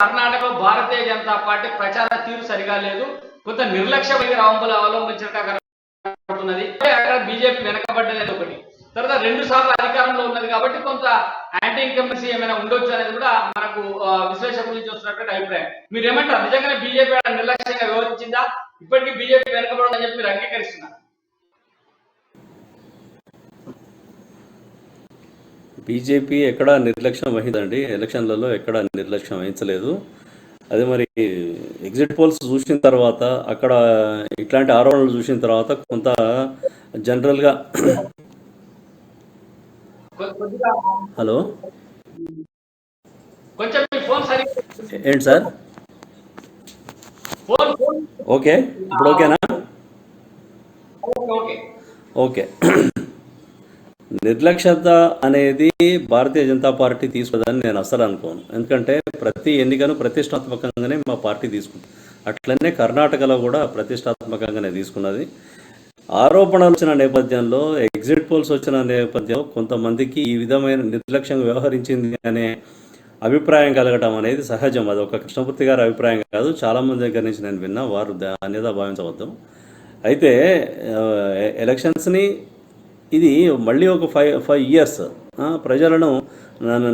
కర్ణాటకలో భారతీయ జనతా పార్టీ ప్రచార తీరు సరిగా లేదు, కొంత నిర్లక్ష్య రావంపులు అవలంబించినట్టు కనబడుతున్నది. అక్కడ బీజేపీ వెనకబడ్డది ఒకటి. తర్వాత 2 సార్లు అధికారంలో ఉన్నది కాబట్టి కొంత యాంటీ ఇన్కంబెన్సీ ఏమైనా ఉండొచ్చు అనేది కూడా మనకు విశ్లేషకుల నుంచి వస్తున్నటువంటి అభిప్రాయం. మీరు ఏమంటారు? నిజంగానే బీజేపీ నిర్లక్ష్యంగా వ్యవహరించిందా? ఇప్పటికీ బీజేపీ వెనకబడదని చెప్పి మీరు అంగీకరిస్తున్నారు? బీజేపీ ఎక్కడా నిర్లక్ష్యం వహించండి, ఎలక్షన్లలో ఎక్కడా నిర్లక్ష్యం వహించలేదు. అదే మరి ఎగ్జిట్ పోల్స్ చూసిన తర్వాత, అక్కడ ఇట్లాంటి ఆరోపణలు చూసిన తర్వాత కొంత జనరల్గా హలో ఏంటి సార్? ఓకే, ఇప్పుడు ఓకేనా? ఓకే. నిర్లక్ష్యత అనేది భారతీయ జనతా పార్టీ తీసుకుందని నేను అస్సలు అనుకోను. ఎందుకంటే ప్రతి ఎన్నికను ప్రతిష్టాత్మకంగానే మా పార్టీ తీసుకుంది. అట్లనే కర్ణాటకలో కూడా ప్రతిష్టాత్మకంగానే తీసుకున్నది. ఆరోపణలు వచ్చిన నేపథ్యంలో, ఎగ్జిట్ పోల్స్ వచ్చిన నేపథ్యంలో కొంతమందికి ఈ విధమైన నిర్లక్ష్యంగా వ్యవహరించింది అనే అభిప్రాయం కలగటం అనేది సహజం. అది ఒక కృష్ణమూర్తి గారి అభిప్రాయం కాదు, చాలామంది దగ్గర నుంచి నేను విన్నా. వారు అన్యదా భావించవద్దు. అయితే ఎలక్షన్స్ని ఇది మళ్ళీ ఒక 5 ఇయర్స్ ప్రజలను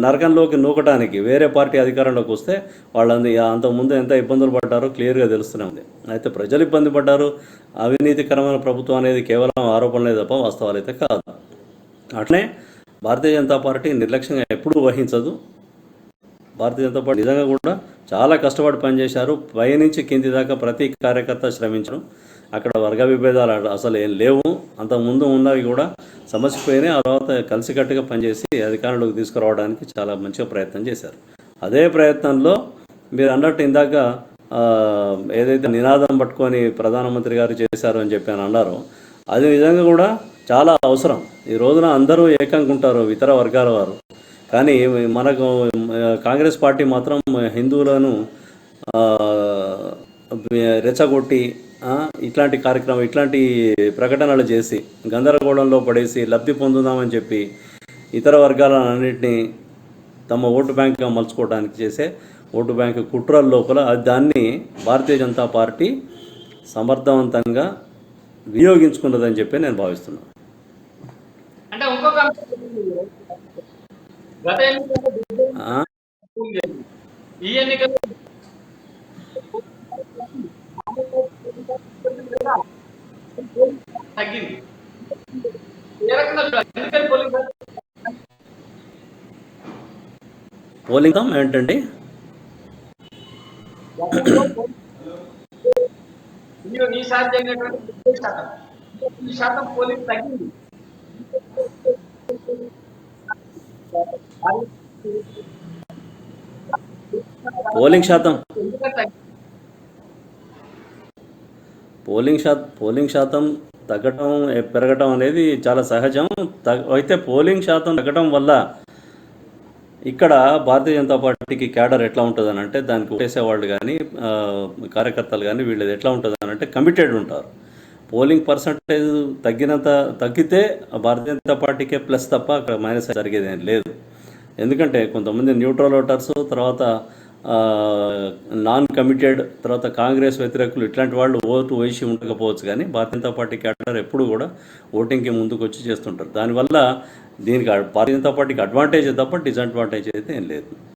నరకంలోకి నూకటానికి వేరే పార్టీ అధికారంలోకి వస్తే వాళ్ళంది అంతకుముందు ఎంత ఇబ్బందులు పడ్డారో క్లియర్గా తెలుస్తూనే ఉంది. అయితే ప్రజలు ఇబ్బంది పడ్డారు. అవినీతికరమైన ప్రభుత్వం అనేది కేవలం ఆరోపణలే తప్ప వాస్తవాలు అయితే కాదు. అట్లనే భారతీయ జనతా పార్టీ నిర్లక్ష్యంగా ఎప్పుడూ వహించదు. భారతీయ జనతా పార్టీ నిజంగా కూడా చాలా కష్టపడి పనిచేశారు. పైనుంచి కింది దాకా ప్రతి కార్యకర్త శ్రమించడం. అక్కడ వర్గ విభేదాలు అసలు ఏం లేవు. అంతకుముందు ఉన్నవి కూడా సమస్యపోయినాయి. ఆ తర్వాత కలిసికట్టుగా పనిచేసి అధికారంలోకి తీసుకురావడానికి చాలా మంచిగా ప్రయత్నం చేశారు. అదే ప్రయత్నంలో మీరు అన్నట్టు ఇందాక ఏదైతే నినాదం పట్టుకొని ప్రధానమంత్రి గారు చేశారు అని చెప్పి అన్నారు, అది నిజంగా కూడా చాలా అవసరం. ఈ రోజున అందరూ ఏకంగా ఉంటారు ఇతర వర్గాల వారు. కానీ మనకు కాంగ్రెస్ పార్టీ మాత్రం హిందువులను రెచ్చగొట్టి ఇట్లాంటి కార్యక్రమం, ఇట్లాంటి ప్రకటనలు చేసి గందరగోళంలో పడేసి లబ్ధి పొందుదామని చెప్పి ఇతర వర్గాలన్నింటినీ తమ ఓటు బ్యాంకుగా మలుచుకోవడానికి చేసే ఓటు బ్యాంకు కుట్రల లోపల దాన్ని భారతీయ జనతా పార్టీ సమర్థవంతంగా వినియోగించుకున్నదని చెప్పి నేను భావిస్తున్నాను. అంటే ఇంకొక ఈ ఎన్నికల్లో తగ్గింది. పోలింగ్ ఏంటండి? ఈసారి జరిగినటువంటి శాతం పోలింగ్ తగ్గింది. పోలింగ్ శాతం తగ్గటం పెరగటం అనేది చాలా సహజం. అయితే పోలింగ్ శాతం తగ్గటం వల్ల ఇక్కడ భారతీయ జనతా పార్టీకి క్యాడర్ ఎట్లా ఉంటుందని అంటే, దానికి ఓటేసేవాళ్ళు కానీ కార్యకర్తలు కానీ వీళ్ళది ఎట్లా ఉంటుందని అంటే కమిటెడ్ ఉంటారు. పోలింగ్ పర్సంటేజ్ తగ్గితే భారతీయ జనతా పార్టీకే ప్లస్ తప్ప అక్కడ మైనస్ జరిగేది ఏం లేదు. ఎందుకంటే కొంతమంది న్యూట్రల్ ఓటర్స్, తర్వాత నాన్ కమిటెడ్, తర్వాత కాంగ్రెస్ వ్యతిరేకులు, ఇట్లాంటి వాళ్ళు ఓటు వేసి ఉండకపోవచ్చు. కానీ భారతీయ జనతా పార్టీ క్యాడర్ ఎప్పుడు కూడా ఓటింగ్కి ముందుకు వచ్చి చేస్తుంటారు. దానివల్ల దీనికి భారతీయ జనతా పార్టీకి అడ్వాంటేజ్ తప్ప డిసడ్వాంటేజ్ అయితే ఏం లేదు.